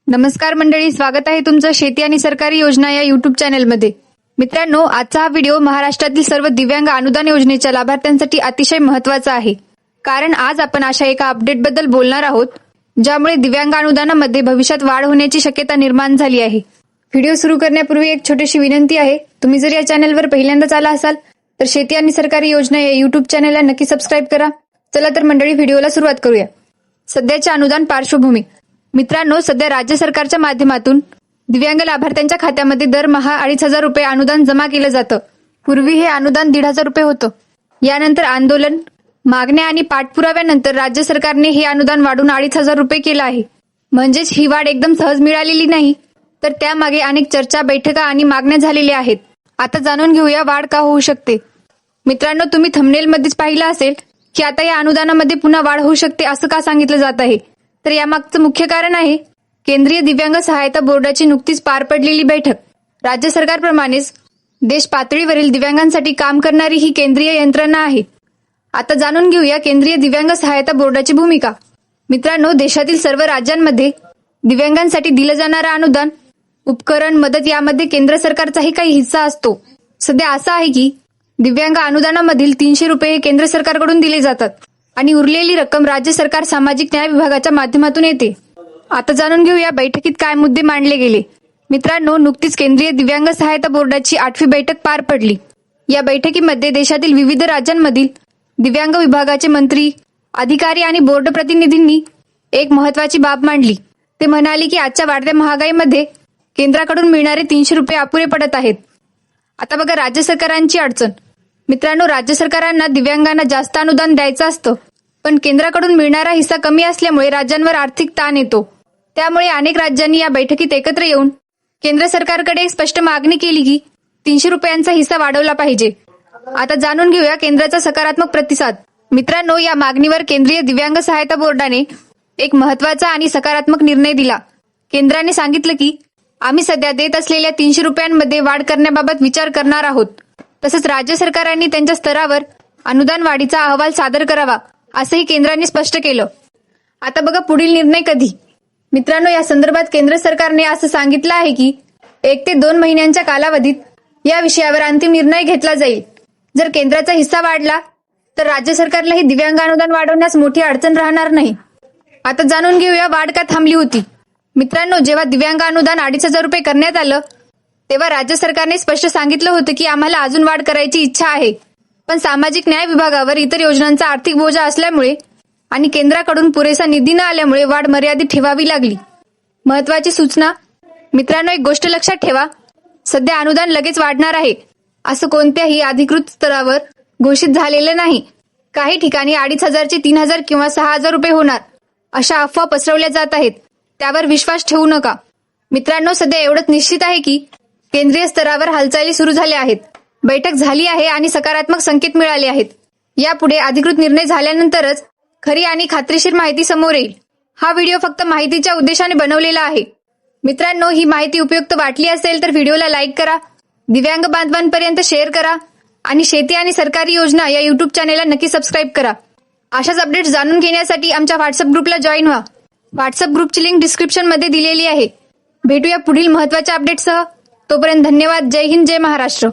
नमस्कार मंडळी, स्वागत आहे तुमचं शेती आणि सरकारी योजना या युट्यूब चॅनलमध्ये। मित्रांनो, आजचा हा व्हिडिओ महाराष्ट्रातील सर्व दिव्यांग अनुदान योजनेच्या लाभार्थ्यांसाठी अतिशय महत्त्वाचा आहे, कारण आज आपण अशा एका अपडेटबद्दल बोलणार आहोत ज्यामुळे दिव्यांग अनुदानामध्ये भविष्यात वाढ होण्याची शक्यता निर्माण झाली आहे। व्हिडिओ सुरू करण्यापूर्वी एक छोटीशी विनंती आहे, तुम्ही जर या चॅनलवर पहिल्यांदाच आला असाल तर शेती आणि सरकारी योजना या युट्यूब चॅनलला नक्की सबस्क्राईब करा। चला तर मंडळी, व्हिडिओला सुरुवात करूया। सध्याच्या अनुदान पार्श्वभूमी। मित्रांनो, सध्या राज्य सरकारच्या माध्यमातून दिव्यांग लाभार्थ्यांच्या खात्यामध्ये दरमहा 2,500 रुपये अनुदान जमा केलं जातं। पूर्वी हे अनुदान 1,500 रुपये होतं। यानंतर आंदोलन, मागण्या आणि पाठपुराव्यानंतर राज्य सरकारने हे अनुदान वाढून 2,500 रुपये केलं आहे। म्हणजेच ही वाढ एकदम सहज मिळालेली नाही, तर त्यामागे अनेक चर्चा, बैठका आणि मागण्या झालेल्या आहेत। आता जाणून घेऊया वाढ का होऊ शकते। मित्रांनो, तुम्ही थंबनेलमध्येच पाहिलं असेल की आता या अनुदानामध्ये पुन्हा वाढ होऊ शकते असं का सांगितलं जात आहे। तर यामागचं मुख्य कारण आहे केंद्रीय दिव्यांग सहायता बोर्डाची नुकतीच पार पडलेली बैठक। राज्य सरकारप्रमाणेच देश पातळीवरील दिव्यांगांसाठी काम करणारी ही केंद्रीय यंत्रणा आहे। आता जाणून घेऊया केंद्रीय दिव्यांग सहायता बोर्डाची भूमिका। मित्रांनो, देशातील सर्व राज्यांमध्ये दिव्यांगांसाठी दिलं जाणारं अनुदान, उपकरण, मदत यामध्ये केंद्र सरकारचाही काही हिस्सा असतो। सध्या असं आहे की दिव्यांग अनुदानामधील 300 रुपये हे केंद्र सरकारकडून दिले जातात आणि उरलेली रक्कम राज्य सरकार सामाजिक न्याय विभागाच्या माध्यमातून येते। आता जाणून घेऊया बैठकीत काय मुद्दे मांडले गेले। मित्रांनो, नुकतीच केंद्रीय दिव्यांग सहायता बोर्डाची 8वी बैठक पार पडली। या बैठकीमध्ये देशातील विविध राज्यांमधील दिव्यांग विभागाचे मंत्री, अधिकारी आणि बोर्ड प्रतिनिधींनी एक महत्वाची बाब मांडली। ते म्हणाले की आजच्या वाढत्या महागाईमध्ये केंद्राकडून मिळणारे 300 रुपये अपुरे पडत आहेत। आता बघा राज्य सरकारांची अडचण। मित्रांनो, राज्य सरकारांना दिव्यांगांना जास्त अनुदान द्यायचं असतं, पण केंद्राकडून मिळणारा हिस्सा कमी असल्यामुळे राज्यांवर आर्थिक ताण येतो। त्यामुळे अनेक राज्यांनी या बैठकीत एकत्र येऊन केंद्र सरकारकडे एक स्पष्ट मागणी केली की 300 रुपयांचा हिस्सा वाढवला पाहिजे। आता जाणून घेऊया केंद्राचा सकारात्मक प्रतिसाद। मित्रांनो, या मागणीवर केंद्रीय दिव्यांग सहायता बोर्डाने एक महत्वाचा आणि सकारात्मक निर्णय दिला। केंद्राने सांगितलं की आम्ही सध्या देत असलेल्या 300 रुपयांमध्ये वाढ करण्याबाबत विचार करणार आहोत। तसंच राज्य सरकारांनी त्यांच्या स्तरावर अनुदान वाढीचा अहवाल सादर करावा असंही केंद्राने स्पष्ट केलं। आता बघा पुढील निर्णय कधी। मित्रांनो, या संदर्भात केंद्र सरकारने असं सांगितलं आहे की 1 ते 2 महिन्यांच्या कालावधीत या विषयावर अंतिम निर्णय घेतला जाईल। जर केंद्राचा हिस्सा वाढला तर राज्य सरकारलाही दिव्यांग अनुदान वाढवण्यास मोठी अडचण राहणार नाही। आता जाणून घेऊया वाढ का थांबली होती। मित्रांनो, जेव्हा दिव्यांग अनुदान 2,500 रुपये करण्यात आलं तेव्हा राज्य सरकारने स्पष्ट सांगितलं होतं की आम्हाला अजून वाढ करायची इच्छा आहे, पण सामाजिक न्याय विभागावर इतर योजनांचा आर्थिक बोजा असल्यामुळे आणि केंद्राकडून पुरेसा निधी न आल्यामुळे वाढ मर्यादित ठेवावी लागली। महत्वाची सूचना। मित्रांनो, एक गोष्ट लक्षात ठेवा, सध्या अनुदान लगेच वाढणार आहे असं कोणत्याही अधिकृत स्तरावर घोषित झालेलं नाही। काही ठिकाणी 2,500 चे 3,000 किंवा 6,000 रुपये होणार अशा अफवा पसरवल्या जात आहेत, त्यावर विश्वास ठेवू नका। मित्रांनो, सध्या एवढंच निश्चित आहे की केंद्रीय स्तरावर हालचाली सुरू झाल्या आहेत, बैठक झाली आहे आणि सकारात्मक संकेत मिळाले आहेत। यापुढे अधिकृत निर्णय झाल्यानंतरच खरी आणि खात्रीशीर माहिती समोर येईल। हा व्हिडिओ फक्त माहितीच्या उद्देशाने बनवलेला आहे। मित्रांनो, ही माहिती उपयुक्त वाटली असेल तर व्हिडिओला लाईक करा, दिव्यांग बांधवांपर्यंत शेअर करा आणि शेती आणि सरकारी योजना या युट्यूब चॅनेलला नक्की सबस्क्राईब करा। अशाच अपडेट्स जाणून घेण्यासाठी आमच्या व्हॉट्सअप ग्रुपला जॉईन व्हा। व्हॉट्सअप ग्रुपची लिंक डिस्क्रिप्शन मध्ये दिलेली आहे। भेटूया पुढील महत्त्वाच्या अपडेटसह। तोपर्यंत धन्यवाद। जय हिंद, जय महाराष्ट्र।